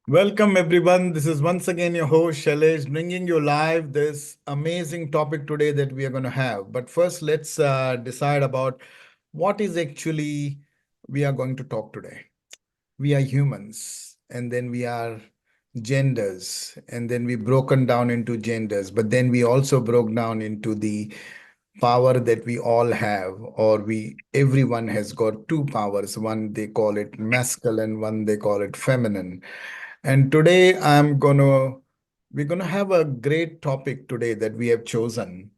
Welcome, everyone. This is once again your host, Shailesh, bringing you live this amazing topic today that we are going to have. But first, let's decide about what is actually we are going to talk today. We are humans, and then we are genders, and then we broken down into genders, but then we also broke down into the power that we all have, or everyone has got two powers. One they call it masculine, one they call it feminine. And today we're gonna have a great topic today that we have chosen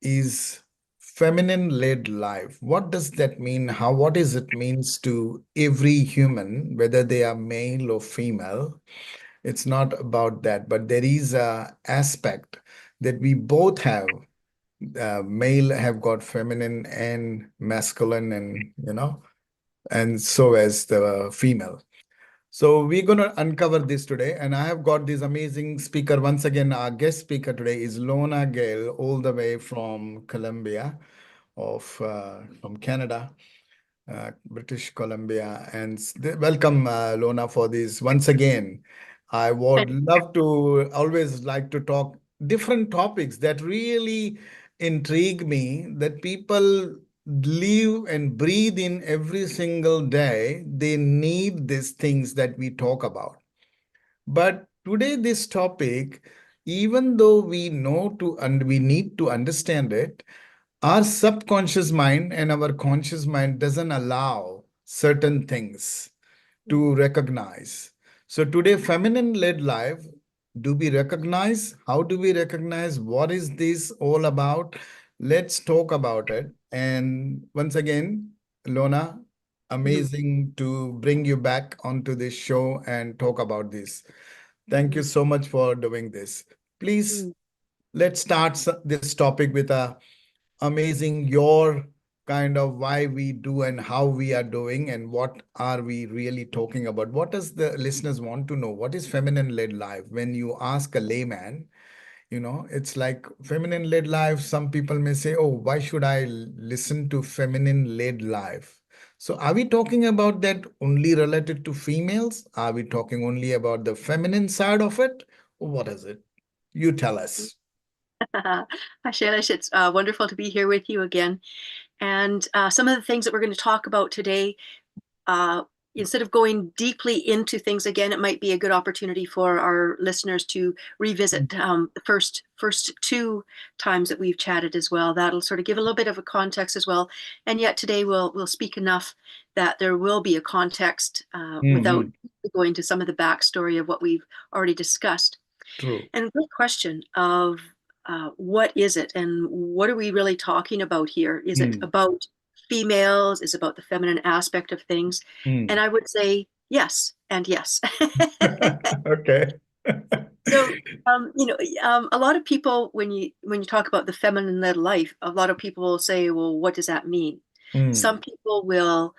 is feminine-led life. What does that mean? What is it means to every human, whether they are male or female? It's not about that, but there is a aspect that we both have. Male have got feminine and masculine, and and so as the female. So we're going to uncover this today, and I have got this amazing speaker. Once again, our guest speaker today is Lorna Gale, all the way from Columbia, from Canada, British Columbia. And welcome, Lorna, for this once again. I would love to always like to talk different topics that really intrigue me, that people live and breathe in every single day. They need these things that we talk about. But today, this topic, even though we know to and we need to understand it, our subconscious mind and our conscious mind doesn't allow certain things to recognize. So today, feminine-led life, do we recognize? How do we recognize? What is this all about? Let's talk about it. And once again, Lona, Mhm, amazing to bring you back onto this show and talk about this. Thank you mhm, so much for doing this. Please, mm, let's start this topic with a amazing your kind of why we do and how we are doing and what are we really talking about. What does the listeners want to know? What is feminine led life? When you ask a layman, it's like feminine led life. Some people may say, oh, why should I listen to feminine led life? So are we talking about that only related to females? Are we talking only about the feminine side of it? Or what is it? You tell mm. us. Hi, Shailesh. It's wonderful to be here with you again. And some of the things that we're going to talk about today, uh, instead of going deeply into things again, it might be a good opportunity for our listeners to revisit the first two times that we've chatted as well. That'll sort of give a little bit of a context as well. And yet today we'll speak enough that there will be a context without Hmm. going to some of the backstory of what we've already discussed. True. And good question of what is it and what are we really talking about here? Is it Hmm. about females? Is it about the feminine aspect of things? And Hmm. I would say yes and yes. Okay. So a lot of people when you talk about the feminine led life, a lot of people will say, well, what does that mean? Some Hmm. people will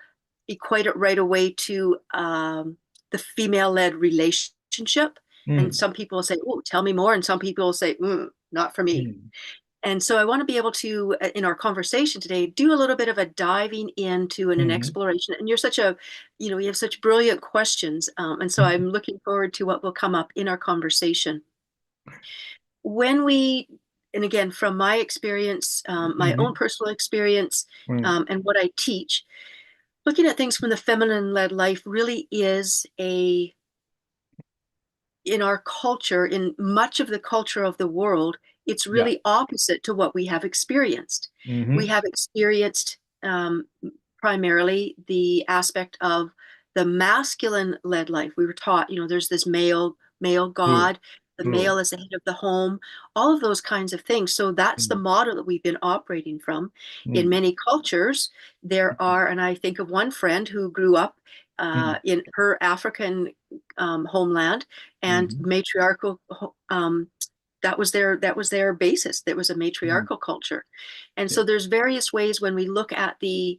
equate it right away to the female led relationship. And Hmm. some people will say, oh, tell me more. And some people will say, not for me. Hmm. And so I want to be able to, in our conversation today, do a little bit of a diving into and an Hmm. exploration. And you're you have such brilliant questions. And so I'm looking forward to what will come up in our conversation. When we, and again, from my experience, my Hmm. own personal experience, Hmm. and what I teach, looking at things from the feminine led life really is in our culture, in much of the culture of the world, it's Yeah. really opposite to what we have experienced. We Hmm. have experienced primarily the aspect of the masculine led life. We were taught, there's this male True. god, the True. male is the head of the home, all of those kinds of things. So that's the Hmm. model that we've been operating from. In Hmm. many cultures, there are, and I think of one friend who grew up Hmm. in her African homeland, and Hmm. matriarchal, that was their basis. There was a Hmm. matriarchal culture. And Yeah. so there's various ways when we look at the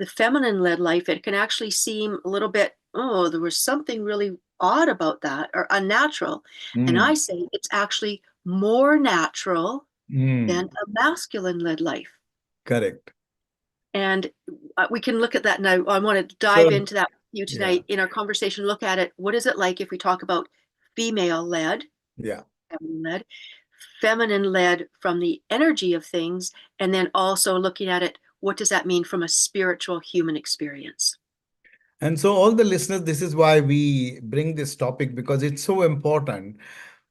feminine led life, it can actually seem a little bit, oh, there was something really odd about that or unnatural. And I Hmm. say it's actually more natural than Hmm. a masculine led life. Correct. And we can look at that now. I want to dive So into that. you Yeah. tonight in our conversation, look at it. What is it like if we talk about female led, Yeah. feminine led, feminine led from the energy of things, and then also looking at it, what does that mean from a spiritual human experience? And so, all the listeners, this is why we bring this topic because it's so important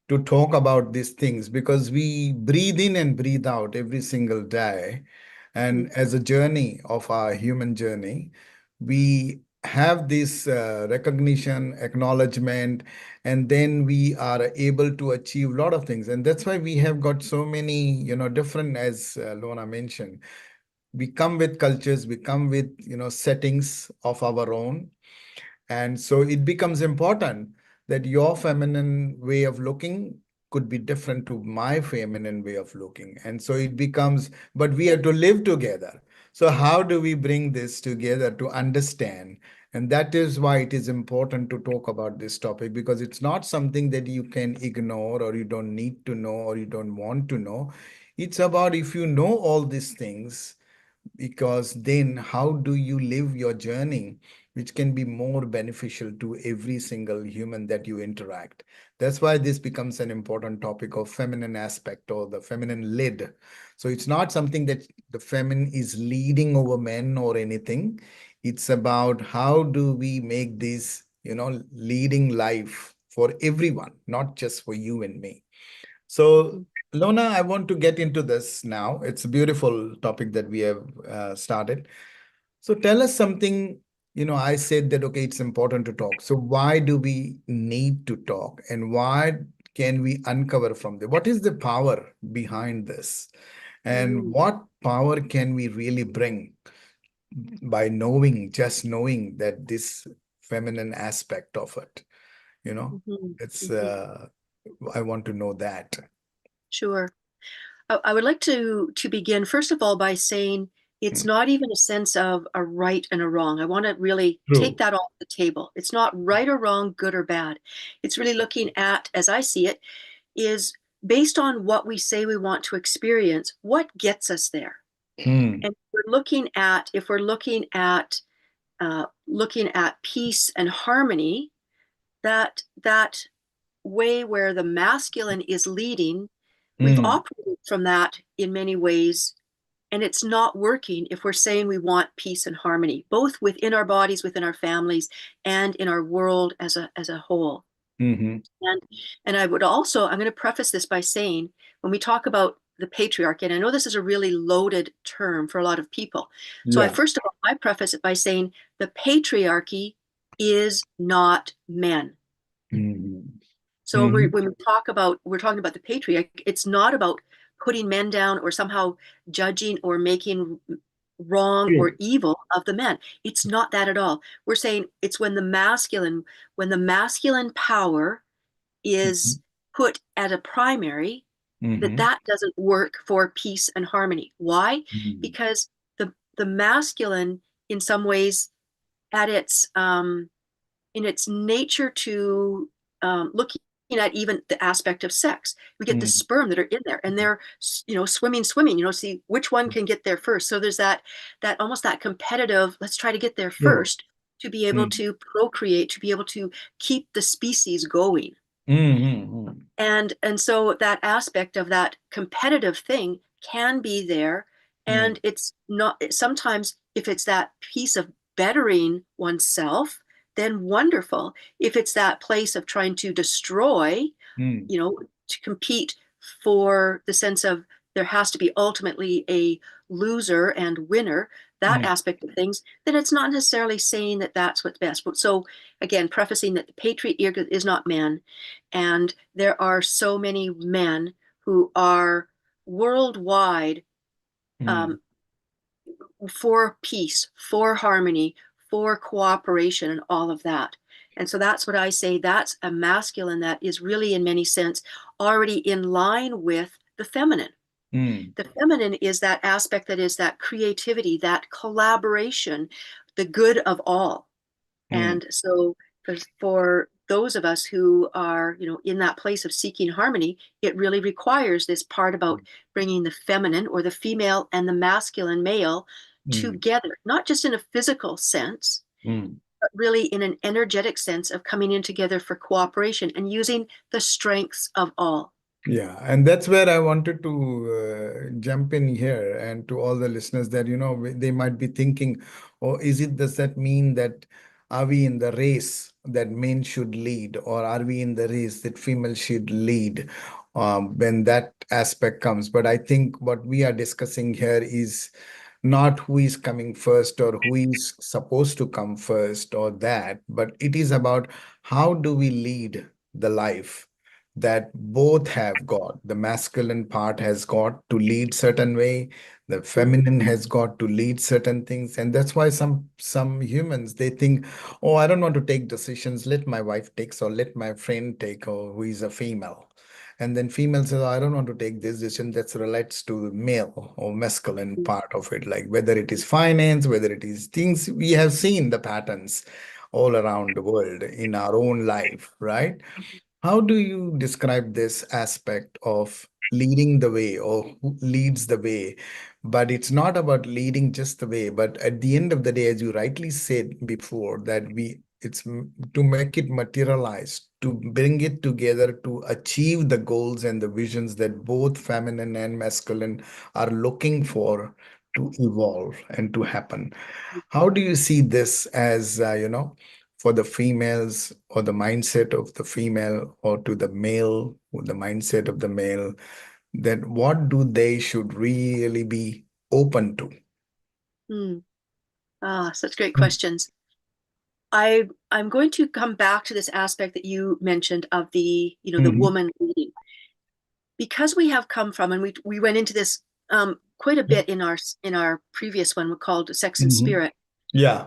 to talk about these things because we breathe in and breathe out every single day. And as a journey of our human journey, we have this recognition, acknowledgement, and then we are able to achieve a lot of things. And that's why we have got so many, different, as Lorna mentioned, we come with cultures, we come with, settings of our own, and so it becomes important that your feminine way of looking could be different to my feminine way of looking. And so it becomes, but we have to live together. So how do we bring this together to understand? And that is why it is important to talk about this topic because it's not something that you can ignore or you don't need to know or you don't want to know. It's about if you know all these things, because then how do you live your journey which can be more beneficial to every single human that you interact. That's why this becomes an important topic of feminine aspect or the feminine lead. So it's not something that the feminine is leading over men or anything. It's about how do we make this leading life for everyone, not just for you and me. So, Mhm. Lona, I want to get into this now. It's a beautiful topic that we have started. So, tell us something. I said that, okay, it's important to talk. So, why do we need to talk and why can we uncover from there? What is the power behind this? And Mm, what power can we really bring by just knowing that this feminine aspect of it? You know, mhm, it's, mhm. I want to know that. Sure. I would like to begin first of all by saying it's Hmm. not even a sense of a right and a wrong. I want to really take True. that off the table. It's not right or wrong, good or bad. It's really looking at, as I see it, is based on what we say we want to experience, what gets us there. Hmm. And if we're looking at peace and harmony, that way where the masculine is leading, we've Hmm. operated from that in many ways, and it's not working if we're saying we want peace and harmony, both within our bodies, within our families, and in our world as a whole. Hmm. And and I'm going to preface this by saying when we talk about the patriarchy, and I know this is a really loaded term for a lot of people. So Yeah. I preface it by saying the patriarchy is not men. Hmm. So Hmm. when we're talking about the patriarch, it's not about putting men down or somehow judging or making wrong or True. evil of the men. It's not that at all. We're saying it's when the masculine power Hmm. is put at a primary, Hmm. that doesn't work for peace and harmony. Why? Hmm. Because the masculine, in some ways, at its in its nature to looking at even the aspect of sex. We get the Hmm. sperm that are in there, and they're swimming. See which one can get there first. So there's that almost that competitive. Let's try to get there True. first to be able Hmm. to procreate, to be able to keep the species going. Hmm. And so that aspect of that competitive thing can be there, Hmm. and it's not sometimes if it's that piece of bettering oneself, then wonderful. If it's that place of trying to destroy, Hmm. to compete for the sense of there has to be ultimately a loser and winner, that Hmm. aspect of things, then it's not necessarily saying that that's what's best. But so, again, prefacing that the patriarch is not men, and there are so many men who are worldwide Hmm. um, for peace, for harmony, for cooperation, and all of that. And so that's what I say. That's a masculine that is really, in many sense, already in line with the feminine. Hmm. The feminine is that aspect that is that creativity, that collaboration, the good of all. Hmm. And so for those of us who are, in that place of seeking harmony, it really requires this part about bringing the feminine or the female and the masculine male Hmm. together, not just in a physical sense, Hmm. but really in an energetic sense of coming in together for cooperation and using the strengths of all. Yeah, and that's where I wanted to jump in here, and to all the listeners that, they might be thinking, oh, does that mean that are we in the race that men should lead, or are we in the race that female should lead, when that aspect comes? But I think what we are discussing here is not who is coming first or who is supposed to come first or that, but it is about how do we lead the life that both have got. The masculine part has got to lead certain way, the Mm, feminine has got to lead certain things. And that's why some humans, they think, oh, I don't want to take decisions, let my wife takes, or let my friend take, or who is a female. And then female says, oh, I don't want to take this decision, that relates to the male or masculine mm, part of it, like whether it is finance, whether it is things. We have seen the patterns all around the world in our own life, right? How do you describe this aspect of leading the way, or who leads the way? But it's not about leading just the way, but at the end of the day, as you rightly said before, that to make it materialize, to bring it together, to achieve the goals and the visions that both feminine and masculine are looking for to evolve and to happen. How do you see this as, for the females, or the mindset of the female, or to the male, or the mindset of the male, that what do they should really be open to? mm. Such great Mm. questions. I'm going to come back to this aspect that you mentioned of the Mhm. woman leading, because we have come from, and we went into this quite a Yeah. bit in our previous one called Sex and Mhm. Spirit. Yeah.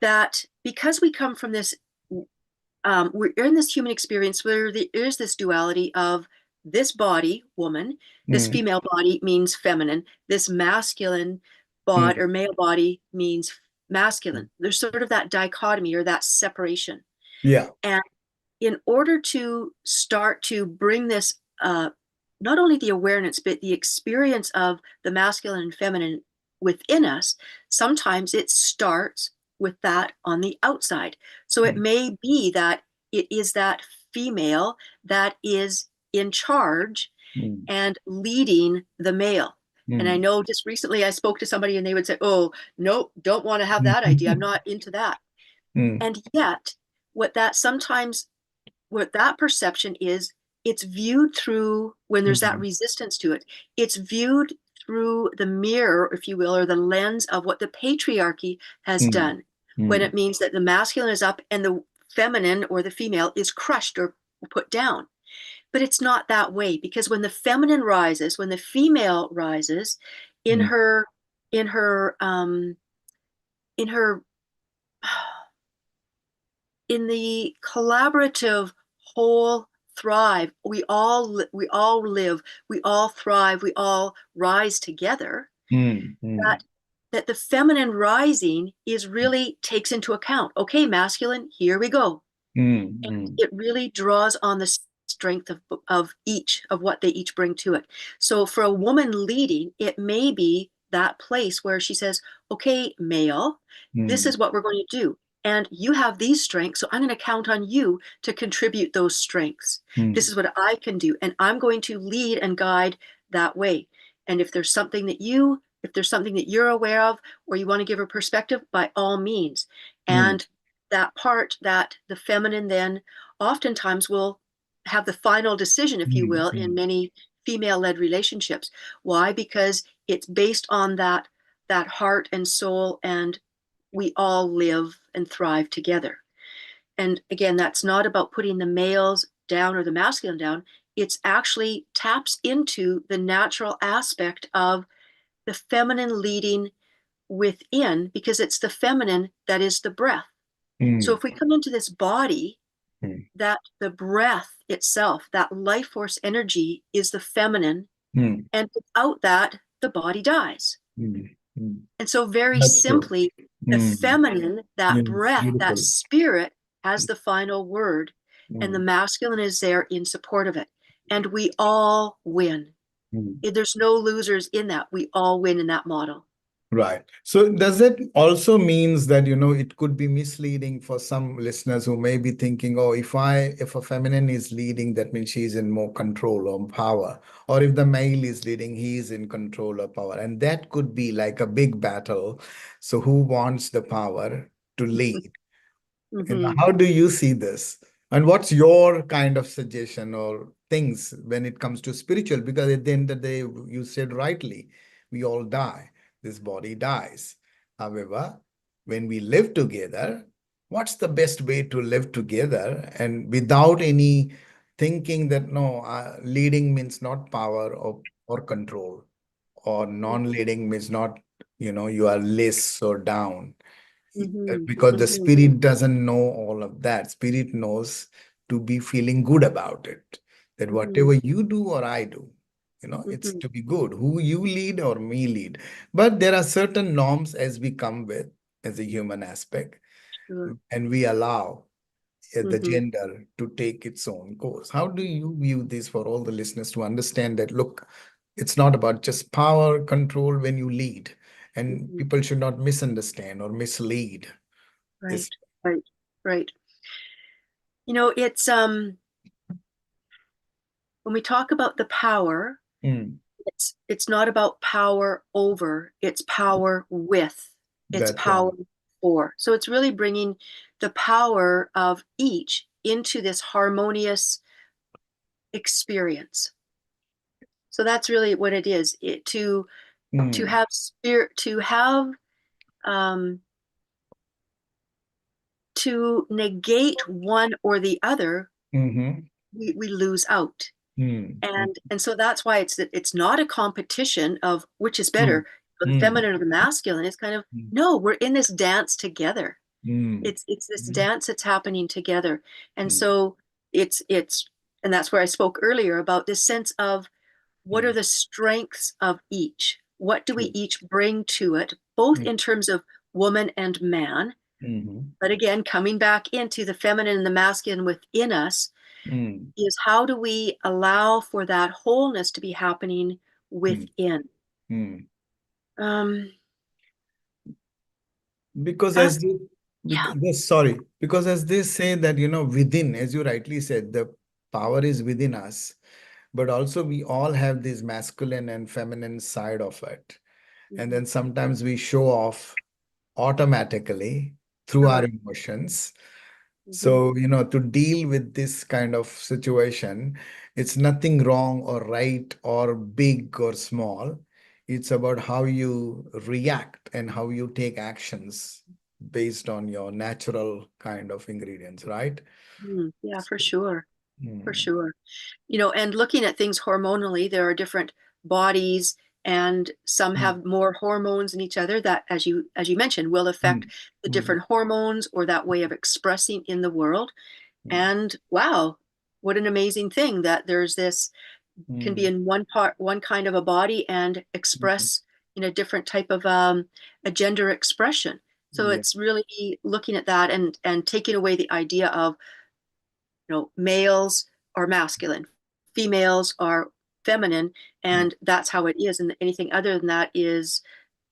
That because we come from this, we're in this human experience where there is this duality of this body, woman, this Mm. female body means feminine, this masculine body Mm. or male body means Mm. masculine. There's sort of that dichotomy or that separation. Yeah. And in order to start to bring this, not only the awareness, but the experience of the masculine and feminine within us, sometimes it starts with that on the outside. So it Mm. may be that it is that female that is in charge Mm. and leading the male. And I Mm. know just recently I spoke to somebody and they would say, oh, no, don't want to have that idea. I'm not into that. Mm. And yet, what that sometimes what that perception is, it's viewed through, when there's that Mm. resistance to it, it's viewed through the mirror, if you will, or the lens of what the patriarchy has Mm. done, when Mm. it means that the masculine is up and the feminine or the female is crushed or put down. But it's not that way, because when the feminine rises, when the female rises in Mm. her in her in her in the collaborative whole thrive, we all live, we all thrive, we all rise together. Mm. that Mm. that the feminine rising is really takes into account, okay, masculine, here we go. Mm. And Mm. it really draws on the strength of each of what they each bring to it. So for a woman leading, it may be that place where she says, okay, male, this Mm. is what we're going to do. And you have these strengths, so I'm going to count on you to contribute those strengths. This Mm. is what I can do, and I'm going to lead and guide that way. And if there's something that you're aware of, or you want to give a perspective, by all means. Mm. And that part that the feminine then oftentimes will have the final decision, if you Mm. will, in Mm. many female-led relationships. Why? Because it's based on that heart and soul, and we all live and thrive together. And again, that's not about putting the males down or the masculine down. It's actually taps into the natural aspect of the feminine leading within, because it's the feminine that is the breath. So Mm. if we come into this body, Mm. that the breath itself, that life force energy, is the feminine, Mm. and without that, the body dies. Mm. Mm. And so, very That's true. simply, the Mm. feminine, that Yes, breath, that beautiful. spirit, has the final word, and the Mm. masculine is there in support of it. And we all win. Mm. There's no losers in that. We all win in that model. Right. So does it also means that, it could be misleading for some listeners who may be thinking, oh, if a feminine is leading, that means she's in more control or power. Or if the male is leading, he is in control or power. And that could be like a big battle. So who wants the power to lead? Hmm. How do you see this? And what's your kind of suggestion or things when it comes to spiritual? Because at the end of the day, you said rightly, we all die. This body dies. However, when we live together, what's the best way to live together and without any thinking that no, leading means not power or control, or non-leading means not, you are less or down, Hmm. because the Hmm. spirit doesn't know all of that. Spirit knows to be feeling good about it, that Hmm. whatever you do or I do, it's Hmm. to be good, who you lead or me lead. But there are certain norms as we come with as a human aspect, Sure. and we allow the Hmm. gender to take its own course. How do you view this for all the listeners to understand that, look, it's not about just power control when you lead, and Hmm. people should not misunderstand or mislead this. Right, right, right. It's when we talk about the power, Mm, it's not about power over, it's power with, it's that's power right. for. So it's really bringing the power of each into this harmonious experience. So that's really what it is. To Mm, have spirit, um, to negate one or the other, mm-hmm, we lose out. mm, mm, And so that's why it's not a competition of which is mm, better, the mm, feminine or the masculine. It's kind of, mm, no, we're in this dance together. mm, It's this mm, dance that's happening together. And mm, so it's and that's where I spoke earlier about this sense of what are mm. the strengths of each, what do we True. each bring to it, both Mm, in terms of woman and man, mhm, but again coming back into the feminine and the masculine within us, mm, is how do we allow for that wholeness to be happening mm, within? mm. Um, Because as as they, Yeah. sorry, because as they say that, within, as you rightly said, the power is within us, but also we all have this masculine and feminine side of it. And Mhm. then sometimes we show off automatically through our Sure. emotions. Hmm. So, to deal with this kind of situation, it's nothing wrong or right or big or small. It's about how you react and how you take actions based on your natural kind of ingredients, right? Yeah, for sure. For Mm, sure. And looking at things hormonally, there are different bodies, and some mm, have more hormones in each other that, as you mentioned, will affect mm, the mm, different hormones or that way of expressing in the world. mm, And wow, what an amazing thing that there's this can be mm, in one part, one kind of a body, and mm. express in a different type of a gender expression. So Yeah. it's really looking at that and taking away the idea of males are masculine, females are feminine, Mm, and that's how it is. And anything other than that is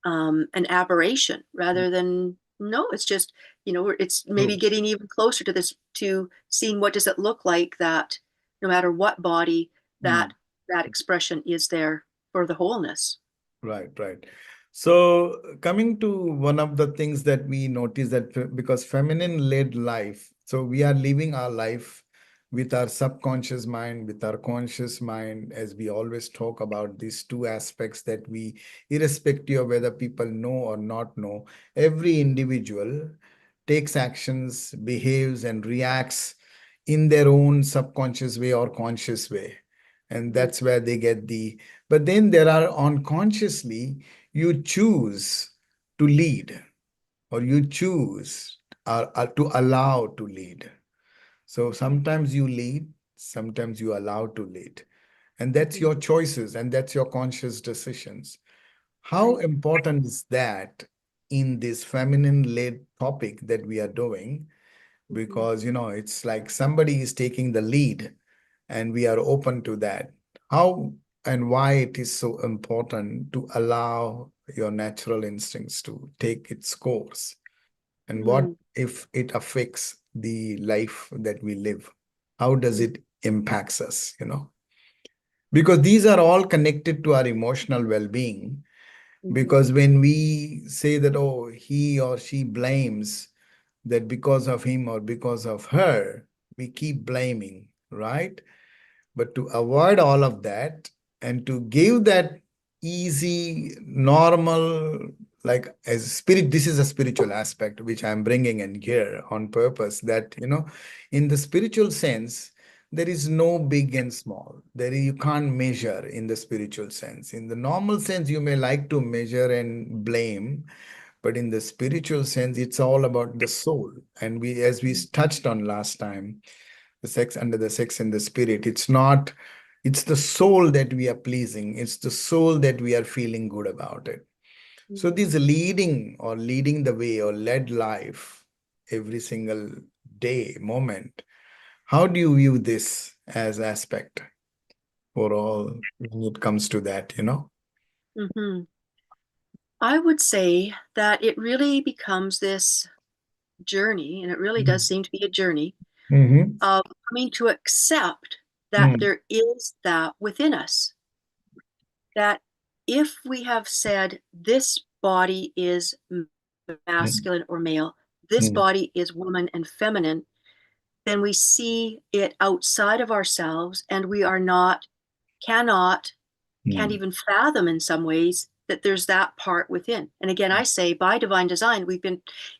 an aberration mm. rather than no. It's just it's maybe True. getting even closer to this, to seeing what does it look like that no matter what body Mm. that expression is there for the wholeness. Right, right. So coming to one of the things that we notice that because feminine led life, so we are living our life with our subconscious mind, with our conscious mind, as we always talk about these two aspects that we, irrespective of whether people know or not know, every individual takes actions, behaves, and reacts in their own subconscious way or conscious way. And Mhm. that's where they get the, but then there are unconsciously, you choose to lead or you choose to allow to lead. So sometimes you lead, sometimes you allow to lead. And that's Mhm. your choices and that's your conscious decisions. How Right. important is that in this feminine led topic that we are doing? Mhm. Because, it's like somebody is taking the lead and we are open to that. How? and why it is so important to allow your natural instincts to take its course, and what Mm, if it affects the life that we live? How does mm, it impacts us, because these are all connected to our emotional well-being. mhm, Because when we say that, oh, he or she blames, that because of him or because of her, we keep blaming, right? But to avoid all of that and to give that easy, normal, like as spirit, this is a spiritual aspect which I'm bringing in here on purpose, that, in the spiritual sense, there is no big and small. You can't measure in the spiritual sense. In the normal sense, you may like to measure and blame, but in the spiritual sense, it's all about the soul. And as we touched on last time, the sex under the sex and the spirit, it's the soul that we are pleasing. It's the soul that we are feeling good about it. So mm, this leading the way or led life every single day, moment, how do you view this as aspect for all when it comes to that? mhm. I would say that it really becomes this journey, and it really does seem to be a journey Mm-hmm. of coming to accept that Mm-hmm. there is that within us. That if we have said this body is masculine or male, this Mm-hmm. body is woman and feminine, then we see it outside of ourselves and we are not, cannot, can't even fathom in some ways that there's that part within. And again, I say by divine design,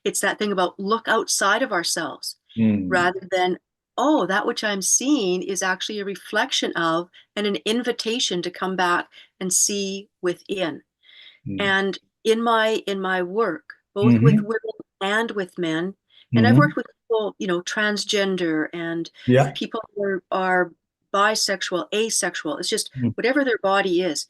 it's that thing about look outside of ourselves Mm-hmm. rather than, oh, that which I'm seeing is actually a reflection of and an invitation to come back and see within. And in my work, both with Mm-hmm. women and with men, and I've Mm-hmm. worked with people, transgender and Yeah. people who are bisexual, asexual. It's just whatever their body is.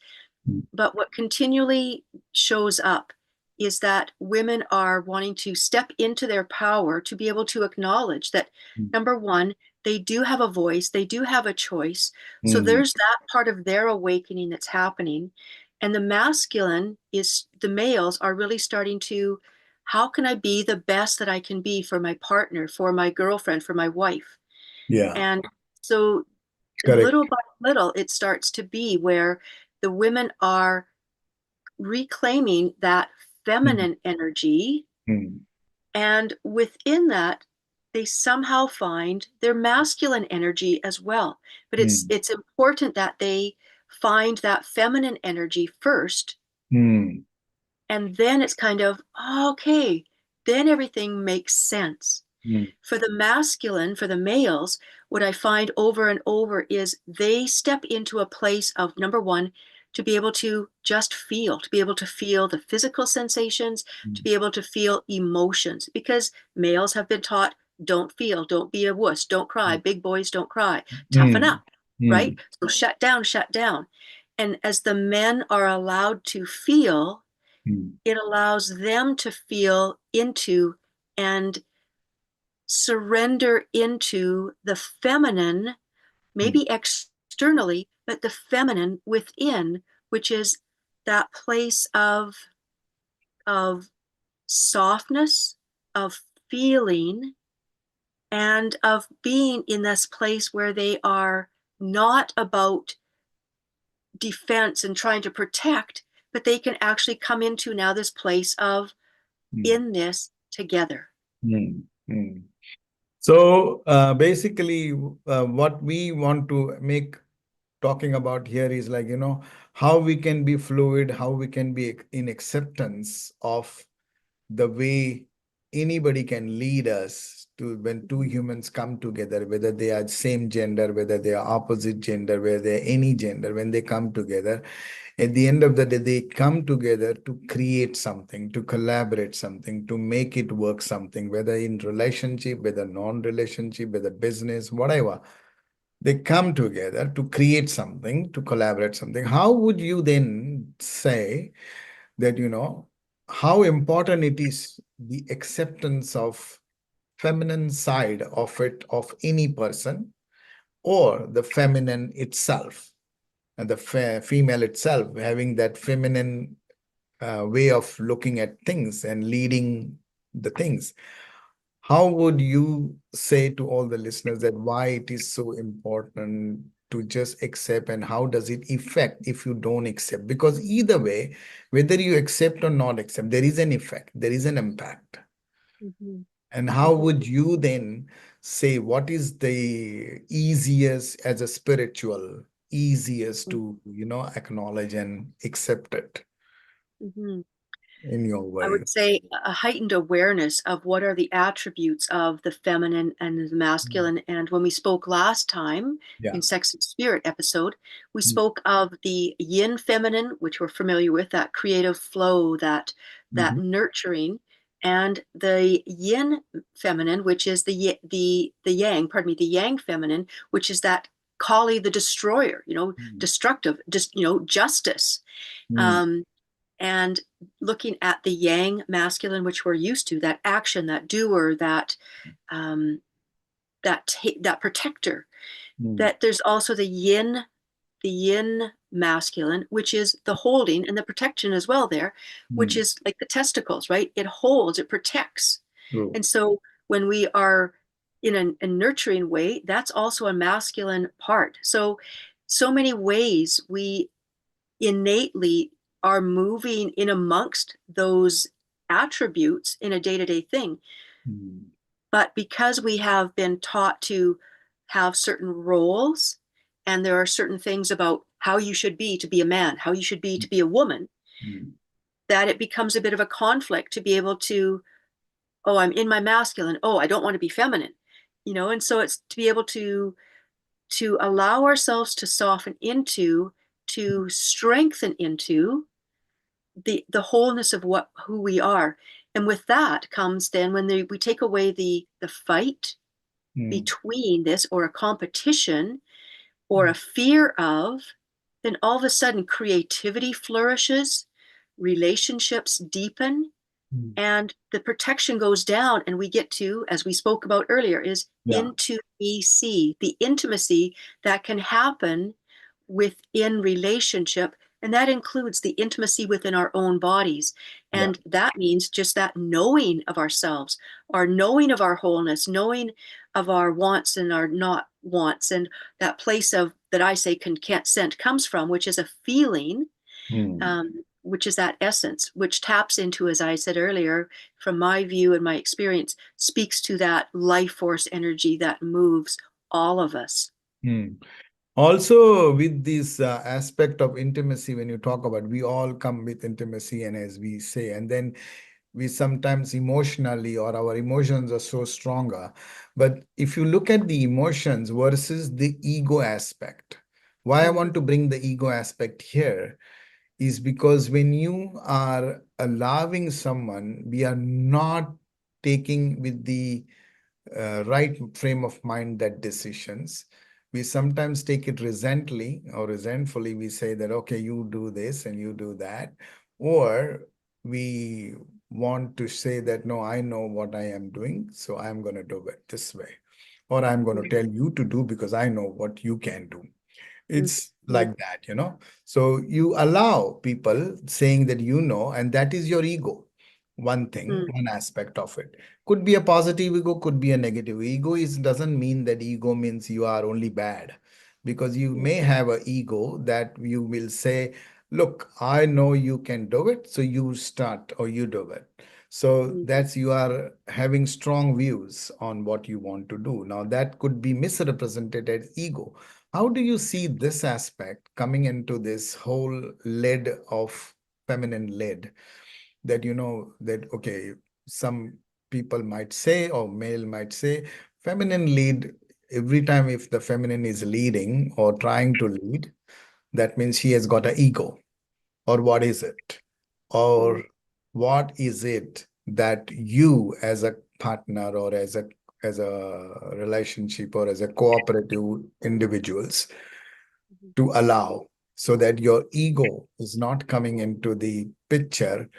But what continually shows up is that women are wanting to step into their power to be able to acknowledge that, number one, they do have a voice, they do have a choice. So Mm-hmm. there's that part of their awakening that's happening. And the males are really starting to, how can I be the best that I can be for my partner, for my girlfriend, for my wife? Yeah. And so little Correct. by little, it starts to be where the women are reclaiming that feminine energy. Mm-hmm. And within that, they somehow find their masculine energy as well. But it's important that they find that feminine energy first, Mm-hmm. and then it's kind of, oh, okay, then everything makes sense. For the masculine, for the males, what I find over and over is they step into a place of, number one, to be able to just feel, to be able to feel the physical sensations, to be able to feel emotions, because males have been taught, don't feel, don't be a wuss, don't cry, big boys don't cry, toughen Mm, up, right? mm, So shut down, shut down. And as the men are allowed to feel, mm, it allows them to feel into and surrender into the feminine, mm, maybe externally, but the feminine within, which is that place of softness, of feeling, and of being in this place where they are not about defense and trying to protect, but they can actually come into now this place of mm, in this together. mm, mm. So basically, what we want to make talking about here is like, how we can be fluid, how we can be in acceptance of the way anybody can lead us to when two humans come together, whether they are same gender, whether they are opposite gender, whether they're any gender, when they come together, at the end of the day, they come together to create something, to collaborate something, to make it work something, whether in relationship, whether non-relationship, whether business, whatever. They come together to create something, to collaborate something. How would you then say that, how important it is the acceptance of feminine side of it, of any person, or the feminine itself? and the female itself having that feminine way of looking at things and leading the things. How would you say to all the listeners that why it is so important to just accept, and how does it affect if you don't accept? Because either way, whether you accept or not accept, there is an effect, there is an impact. Mhm. And how Mhm. would you then say what is the easiest as a spiritual, easiest to, acknowledge and accept it Mhm. in your I way? would say a heightened awareness of what are the attributes of the feminine and the Mm. masculine. And when we spoke last time Yeah. in Sex and Spirit episode, we Mm. spoke of the yin feminine, which we're familiar with, that creative flow, that Mhm. nurturing, and the yin feminine, which is the yang, pardon me, the yang feminine, which is that Kali, the destroyer, Mm. destructive, just justice. Mm. Um, and looking at the yang masculine, which we're used to, that action, that doer, um, that protector. Mm. That there's also the yin masculine, which is the holding and the protection as well. There, which Mm. is like the testicles, right? It holds, it protects, True. and so when we are in a nurturing way, that's also a masculine part. So many ways we innately are moving in amongst those attributes in a day-to-day thing. Mm. But because we have been taught to have certain roles, and there are certain things about how you should be to be a man, how you should be to be a woman, Mm. that it becomes a bit of a conflict to be able to, oh, I'm in my masculine, oh, I don't want to be feminine, and so it's to be able to allow ourselves to soften into, to strengthen into the wholeness of what who we are. And with that comes then when we take away the fight Mm. between this, or a competition, or a fear of, then all of a sudden creativity flourishes, relationships deepen, Mm. and the protection goes down, and we get to, as we spoke about earlier, is Yeah. into BC, the intimacy that can happen within relationship. And that includes the intimacy within our own bodies. Yeah. And that means just that knowing of ourselves, our knowing of our wholeness, knowing of our wants and our not wants, and that place of, that I say, consent comes from, which is a feeling, Mm. which is that essence, which taps into, as I said earlier, from my view and my experience, speaks to that life force energy that moves all of us. Mm. Also, with this aspect of intimacy, when you talk about, we all come with intimacy, and as we say, and then we sometimes emotionally, or our emotions are so stronger. But if you look at the emotions versus the ego aspect, why I Mm-hmm. want to bring the ego aspect here is because when you are allowing someone, we are not taking with the right frame of mind that decisions. We sometimes take it resently or resentfully. We say that, okay, you do this and you do that. Or we want to say that, no, I know what I am doing, so I'm going to do it this way. Or I'm going to Mm-hmm. tell you to do because I know what you can do. It's Mm-hmm. like that. So you allow people saying that and that is your ego. One thing, one aspect of it. Could be a positive ego, could be a negative. Ego is doesn't mean that ego means you are only bad. Because you may have an ego that you will say, look, I know you can do it, so you start or you do it. So Mm-hmm. that's you are having strong views on what you want to do. Now that could be misrepresented as ego. How do you see this aspect coming into this whole lead of feminine lead? That that, okay, some people might say, or male might say, feminine lead, every time if the feminine is leading or trying to lead, that means she has got an ego. Or what is it? Mm-hmm. Or what is it that you as a partner, or as a relationship, or as a cooperative individuals, to allow, so that your ego is not coming into the picture?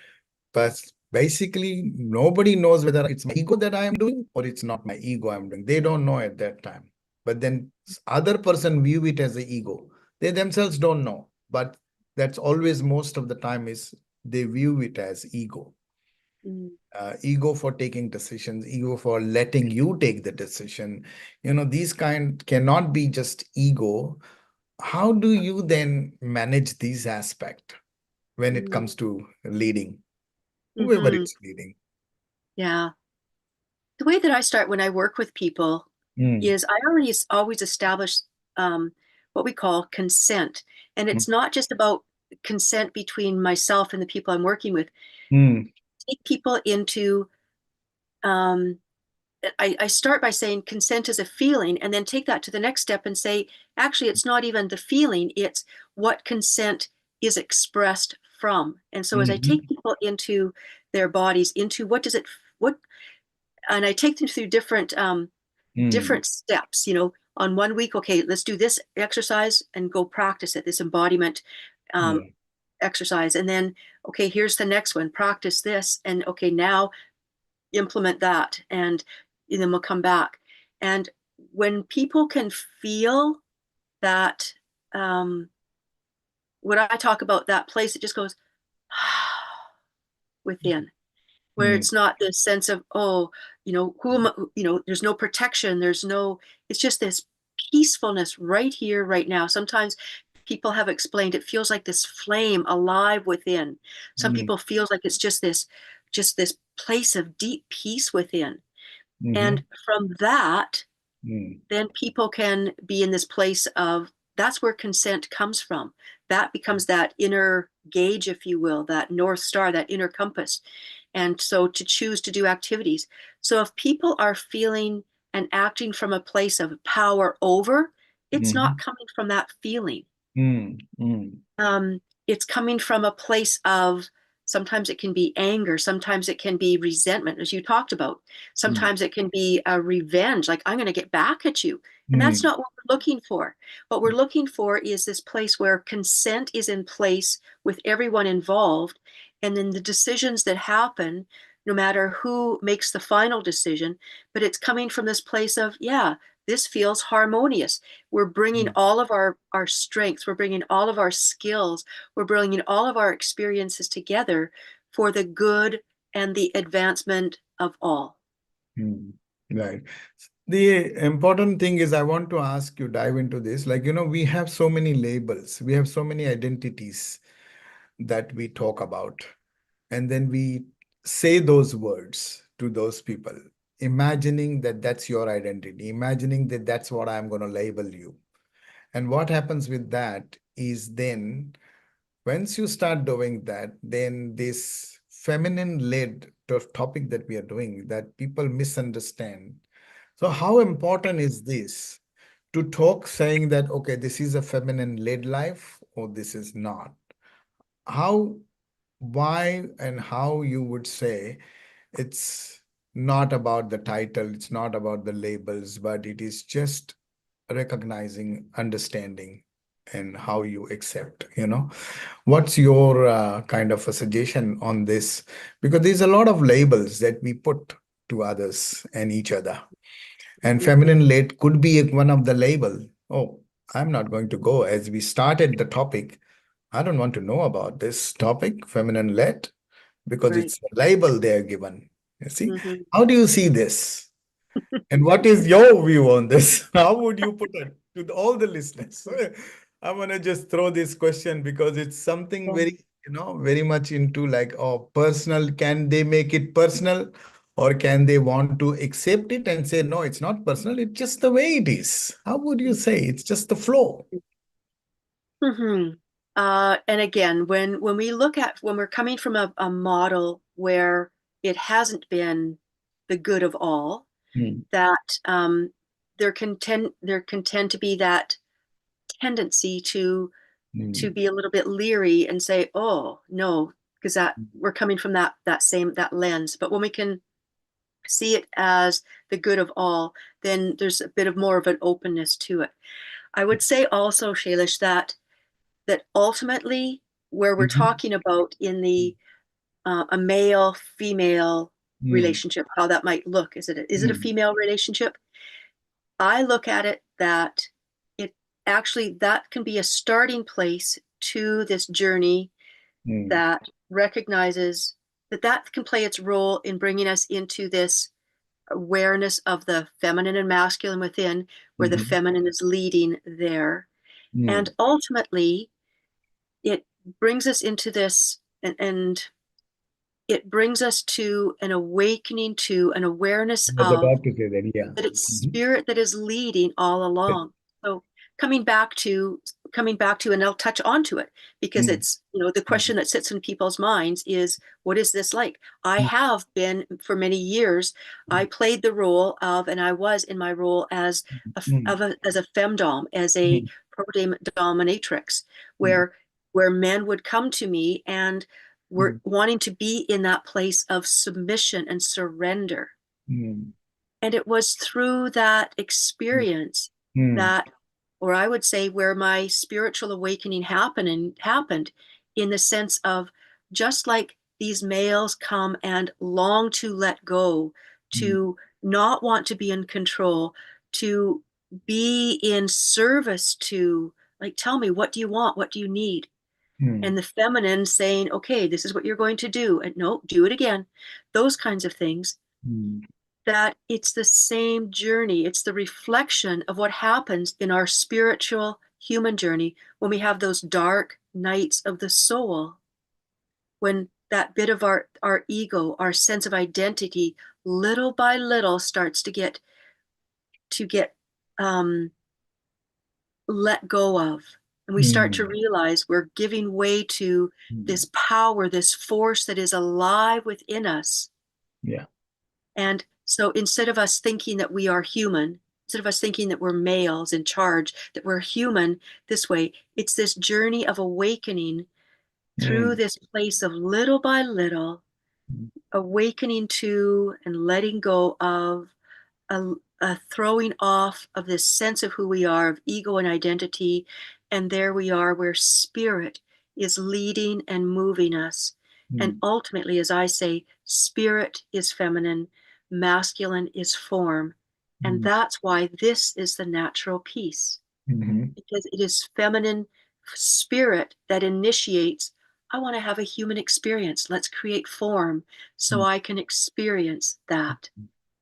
But basically, nobody knows whether it's my ego that I am doing or it's not my ego I'm doing. They don't know at that time. But then other person view it as the ego. They themselves don't know, but that's always most of the time is they view it as ego. Mm, Ego for taking decisions, ego for letting you take the decision. These kind cannot be just ego. How do you then manage these aspects when it mm, comes to leading, whoever mhm. is leading? Yeah. The way that I start when I work with people Mm, is I already always establish um, what we call consent. And mm, it's not just about consent between myself and the people I'm working with. mm, Take people into, um, I start by saying consent is a feeling, and then take that to the next step and say, actually, it's not even the feeling, it's what consent is expressed from. And so as I mhm, take people into their bodies, into what does it, what, and I take them through mm, different steps, on 1 week, okay, let's do this exercise and go practice it, this embodiment yeah, exercise. And then, okay, here's the next one, practice this. And okay, now implement that. And then we'll come back. And when people can feel that, um, when I talk about that place, it just goes within, where mm, it's not this sense of, oh, who am I, there's no protection, it's just this peacefulness right here, right now. Sometimes people have explained it feels like this flame alive within. Some mm, people feels like it's just this place of deep peace within. And mhm, from that, mm, then people can be in this place of, that's where consent comes from. That becomes that inner gauge, if you will, that North Star, that inner compass. And so to choose to do activities. So if people are feeling and acting from a place of power over, it's not mhm, coming from that feeling. mm, mm, It's coming from a place of, sometimes it can be anger, sometimes it can be resentment, as you talked about. mm, Sometimes it can be a revenge, like I'm going to get back at you. And that's mm, not what we're looking for. What we're looking for is this place where consent is in place with everyone involved. And then the decisions that happen, no matter who makes the final decision, but it's coming from this place of, yeah, this feels harmonious. We're bringing mm, all of our strengths, we're bringing all of our skills, we're bringing all of our experiences together for the good and the advancement of all. mm. Right. The important thing is, I want to ask you, dive into this. Like, we have so many labels, we have so many identities that we talk about, and then we say those words to those people, imagining that that's your identity, imagining that that's what I'm going to label you. And what happens with that is then, once you start doing that, then this feminine led topic that we are doing, that people misunderstand. So, how important is this to talk saying that, okay, this is a feminine led life or this is not? How, why, and how you would say it's not about the title, it's not about the labels, but it is just recognizing, understanding, and how you accept. What's your kind of a suggestion on this? Because there's a lot of labels that we put to others and each other. And feminine led could be one of the label. Oh, I'm not going to go. As we started the topic, I don't want to know about this topic, feminine led, because Right. it's a label they're given. You see, Mm-hmm. how do you see this? And what is your view on this? How would you put it to all the listeners? I'm gonna just throw this question because it's something very, very much into like, oh, personal. Can they make it personal, or can they want to accept it and say, no, it's not personal, it's just the way it is? How would you say it's just the flow? Mm-hmm. And again, when we're coming from a model where it hasn't been the good of all, Mm, that there can tend to be that tendency to mm, be a little bit leery and say, oh no, because that we're coming from that lens. But when we can see it as the good of all, then there's a bit of more of an openness to it. I would say also, Shailesh, that ultimately, where we're mhm, talking about in the a male female mm, relationship, how that might look, is it a mm, female relationship? I look at it that it actually that can be a starting place to this journey Mm, that recognizes that that can play its role in bringing us into this awareness of the feminine and masculine within, where the mhm, feminine is leading there. And mm. ultimately, it brings us into this, and it brings us to an awakening, to an awareness I was of about to say that, yeah. that it's Mhm. spirit that is leading all along. So coming back to and I'll touch onto it because Mm, it's, the mm, question that sits in people's minds is, what is this like? I mm, have been for many years. I played the role of, and I was in my role as mm, as a femdom, as a mm, proto dominatrix, mm, where men would come to me and were mm, wanting to be in that place of submission and surrender. mm, And it was through that mm, experience mm, that, or I would say, where my spiritual awakening happened in the sense of, just like these males come and long to let go, mm, to not want to be in control, to be in service to, like, tell me, what do you want? What do you need? mm, And the feminine saying, okay, this is what you're going to do. And no, do it again. Those kinds of things, mm, that it's the same journey. It's the reflection of what happens in our spiritual human journey when we have those dark nights of the soul, when that bit of our ego, our sense of identity, little by little starts to get um, let go of. And we start to mm. realize we're giving way to Mm. this power, this force that is alive within us. Yeah. And so instead of us thinking that we are human, instead of us thinking that we're males in charge, that we're human this way, it's this journey of awakening through Mm, this place of, little by little, mm, awakening to and letting go of a throwing off of this sense of who we are, of ego and identity. And there we are, where spirit is leading and moving us. And mm, ultimately, as I say, spirit is feminine, masculine is form. And mm, that's why this is the natural peace, mhm, because it is feminine spirit that initiates. I want to have a human experience. Let's create form so mm, I can experience that.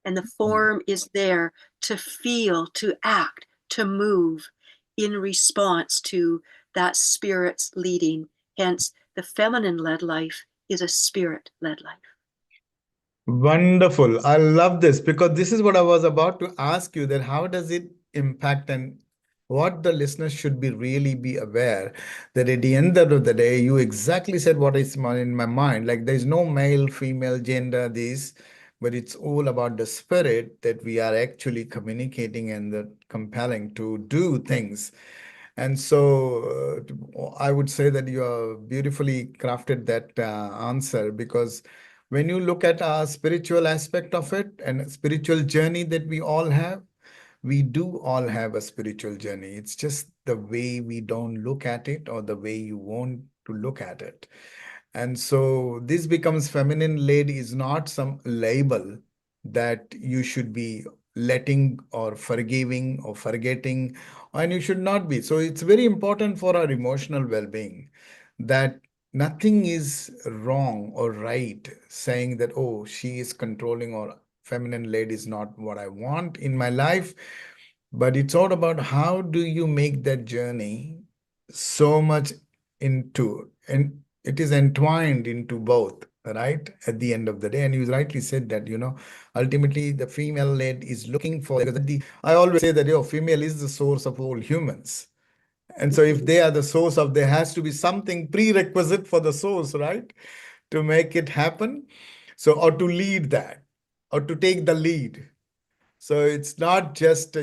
And the mm, form is there to feel, to act, to move in response to that spirit's leading. Hence, the feminine led life is a spirit led life. Wonderful. I love this because this is what I was about to ask you, that how does it impact, and what the listeners should be really be aware that at the end of the day, you exactly said what is in my mind. Like there's no male, female, gender, this, but it's all about the spirit that we are actually communicating and the compelling to do things. And so I would say that you have beautifully crafted that answer, because when you look at our spiritual aspect of it and a spiritual journey that we do all have a spiritual journey. It's just the way we don't look at it, or the way you want to look at it. And so this becomes feminine led is not some label that you should be letting or forgiving or forgetting, and you should not be. So it's very important for our emotional well-being that nothing is wrong or right saying that, oh, she is controlling, or feminine led is not what I want in my life. But it's all about how do you make that journey so much into, and it is entwined into both, right? At the end of the day. And you rightly said that, ultimately the female led is looking for, because I always say that, female is the source of all humans. And so if Mhm. they are the source of, there has to be something prerequisite for the source, right? To make it happen. So, or to lead that, or to take the lead. So it's not just,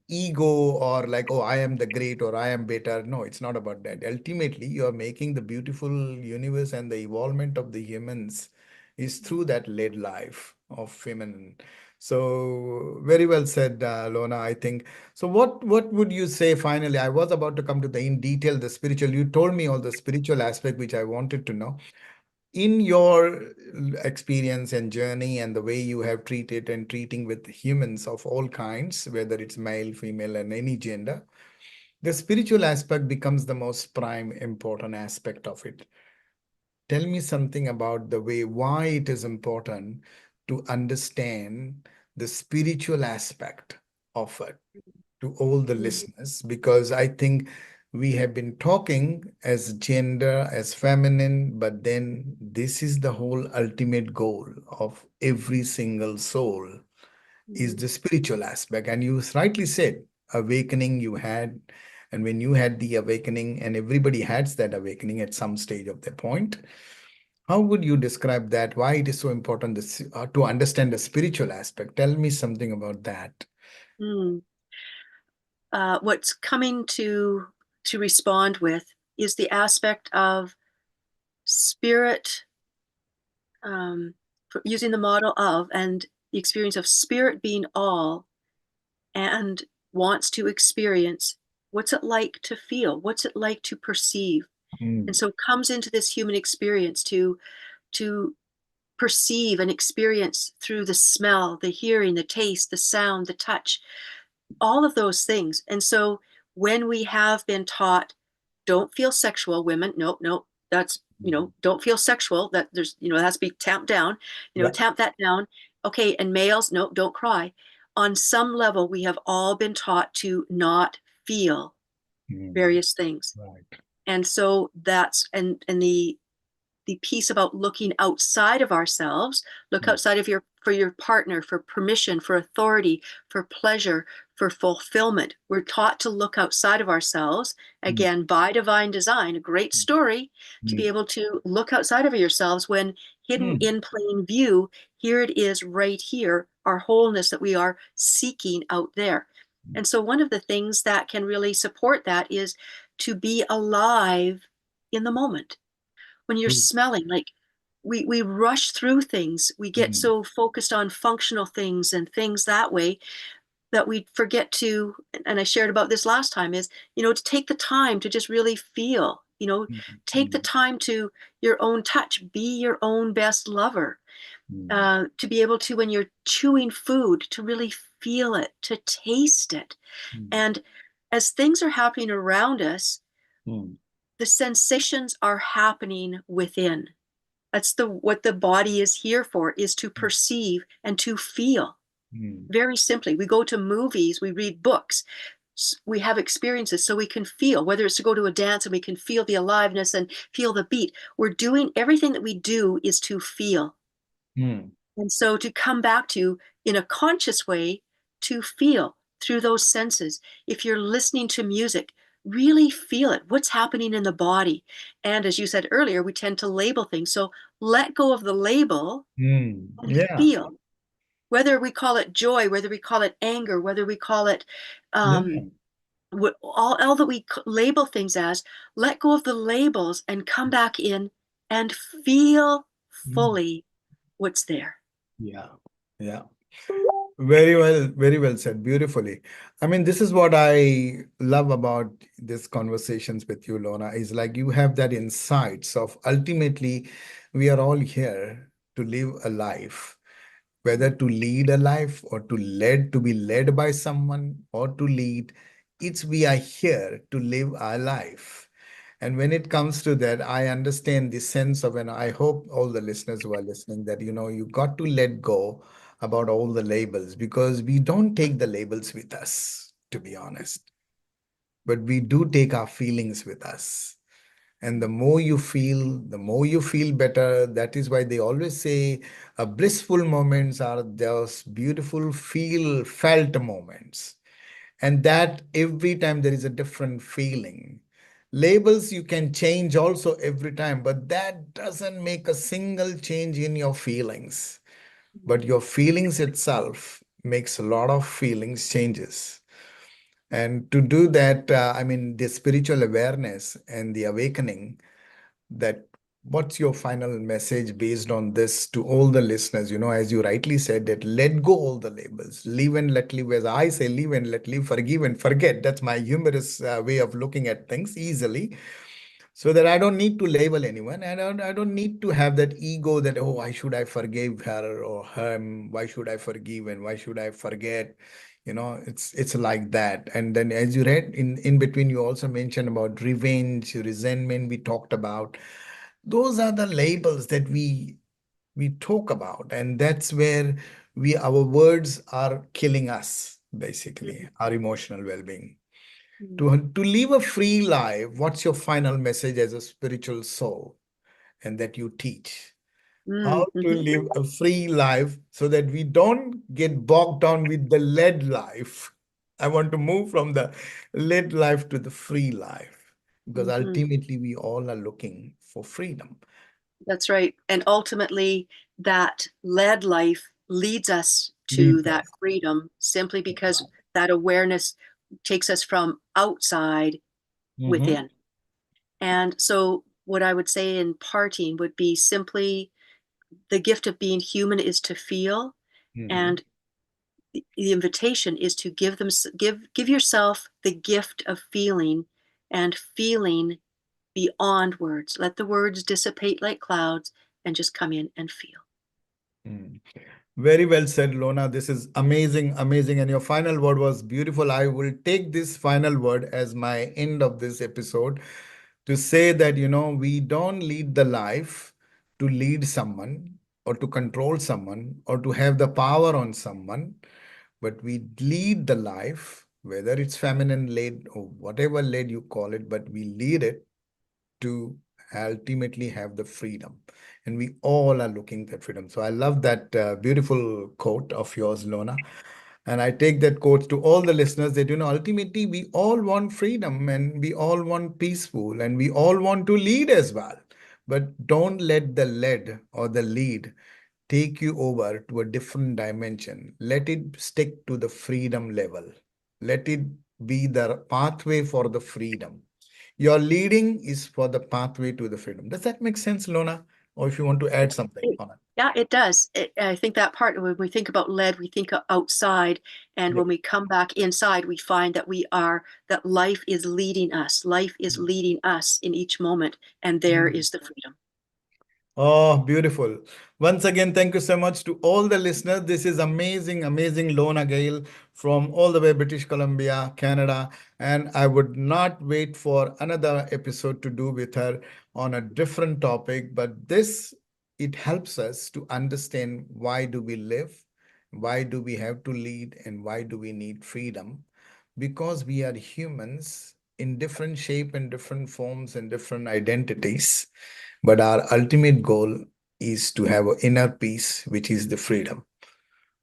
ego, or like, oh, I am the great or I am better. No, it's not about that. Ultimately, you are making the beautiful universe, and the evolvement of the humans is through that led life of feminine. So very well said, Lorna, I think. So what would you say finally? I was about to come to the in detail, the spiritual. You told me all the spiritual aspect, which I wanted to know in your experience and journey, and the way you have treated and treating with humans of all kinds, whether it's male, female, and any gender, The spiritual aspect becomes the most prime important aspect of it. Tell me something about the way why it is important to understand the spiritual aspect of it to all the Mhm. listeners, because I think we have been talking as gender, as feminine, but then this is the whole ultimate goal of every single soul is Mhm. the spiritual aspect. And you rightly said, awakening you had, and when you had the awakening, and everybody has that awakening at some stage of their point, how would you describe that? Why it is so important to understand the spiritual aspect? Tell me something about that. Mm. What's coming to respond with is the aspect of spirit, using the model of and the experience of spirit being all and wants to experience what's it like to feel, what's it like to perceive, and Mm, so comes into this human experience to perceive and experience through the smell, the hearing, the taste, the sound, the touch, all of those things. And so when we have been taught, don't feel sexual, women, nope, nope, that's, mm. don't feel sexual, that there's, it has to be tamped down, Yeah. tamp that down. Okay. And males, nope, don't cry. On some level, we have all been taught to not feel Mm, various things. right. And so that's, and the piece about looking outside of ourselves, look Mm, outside of your, for your partner, for permission, for authority, for pleasure, for fulfillment. We're taught to look outside of ourselves, mm, again by divine design, a great story, to be mm, able to look outside of yourselves when hidden mm, in plain view, here it is right here, our wholeness that we are seeking out there. And so one of the things that can really support that is to be alive in the moment. When you're mm, smelling, like, we rush through things, we get mm, so focused on functional things and things that way that we forget to, and I shared about this last time, is, to take the time to just really feel, mm, take the mm, time to your own touch, be your own best lover, mm, to be able to, when you're chewing food, to really feel it, to taste it. mm, And as things are happening around us, mm, the sensations are happening within. That's the what the body is here for, is to perceive and to feel. mm, Very simply, we go to movies, we read books, we have experiences so we can feel, whether it's to go to a dance and we can feel the aliveness and feel the beat. We're doing everything that we do is to feel. mm, And so to come back to, in a conscious way, to feel through those senses. If you're listening to music, really feel it, what's happening in the body. And as you said earlier, we tend to label things. So let go of the label mm. and Yeah. feel, whether we call it joy, whether we call it anger, whether we call it Yeah. all that we label things as, let go of the labels and come back in and feel Mm, fully what's there. yeah. Yeah. Very well said, beautifully. I mean, this is what I love about these conversations with you, Lorna, is like you have that insights of ultimately we are all here to live a life, whether to lead a life or to be led by someone or to lead. It's we are here to live our life. And when it comes to that, I understand the sense of, and I hope all the listeners who are listening that, you got to let go about all the labels because we don't take the labels with us, to be honest, but we do take our feelings with us. And the more you feel better. That is why they always say blissful moments are those beautiful felt moments. And that every time there is a different feeling. Labels you can change also every time, but that doesn't make a single change in your feelings. But your feelings itself makes a lot of feelings changes. And to do that, I mean, the spiritual awareness and the awakening, that what's your final message based on this to all the listeners? As you rightly said, that let go all the labels, live and let live. As I say, live and let live, forgive and forget. That's my humorous way of looking at things easily, so that I don't need to label anyone. I don't need to have that ego that, oh, why should I forgive her or him? Why should I forgive and why should I forget? It's like that. And then as you read in between, you also mentioned about revenge, resentment, we talked about. Those are the labels that we talk about, and that's where we our words are killing us, basically, our emotional well-being. Mhm. To live a free life, what's your final message as a spiritual soul and that you teach? How to Mhm. live a free life so that we don't get bogged down with the lead life. I want to move from the lead life to the free life, because Mhm. ultimately we all are looking for freedom. That's right. And ultimately, that led life leads us to Lead that us. freedom simply because that awareness takes us from outside Mm-hmm. within. And so, what I would say in parting would be simply the gift of being human is to feel, Mm-hmm. and the invitation is to give yourself the gift of feeling, and feeling beyond words. Let the words dissipate like clouds and just come in and feel. Mm. Very well said, Lona. This is amazing, amazing. And your final word was beautiful. I will take this final word as my end of this episode to say that, we don't lead the life to lead someone or to control someone or to have the power on someone, but we lead the life, whether it's feminine led or whatever led you call it, but we lead it to ultimately have the freedom. And we all are looking at freedom. So I love that beautiful quote of yours, Lona. And I take that quote to all the listeners that, ultimately we all want freedom and we all want peaceful and we all want to lead as well. But don't let the lead or the lead take you over to a different dimension. Let it stick to the freedom level. Let it be the pathway for the freedom. Your leading is for the pathway to the freedom. Does that make sense, Lona? Or if you want to add something on it? Yeah, it does. I think that part, when we think about lead, we think outside. And Yeah. when we come back inside, we find that that life is leading us. Life is leading us in each moment. And there Mm. is the freedom. Oh, beautiful. Once again, thank you so much to all the listeners. This is amazing, amazing Lorna Gale from all the way British Columbia, Canada. And I would not wait for another episode to do with her on a different topic. But this, it helps us to understand why do we live, why do we have to lead, and why do we need freedom? Because we are humans in different shape and different forms and different identities. But our ultimate goal is to have an inner peace, which is the freedom.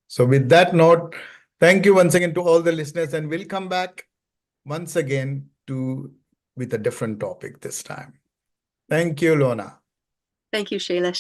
So, with that note, thank you once again to all the listeners, and we'll come back once again to with a different topic this time. Thank you, Lona. Thank you, Shailesh.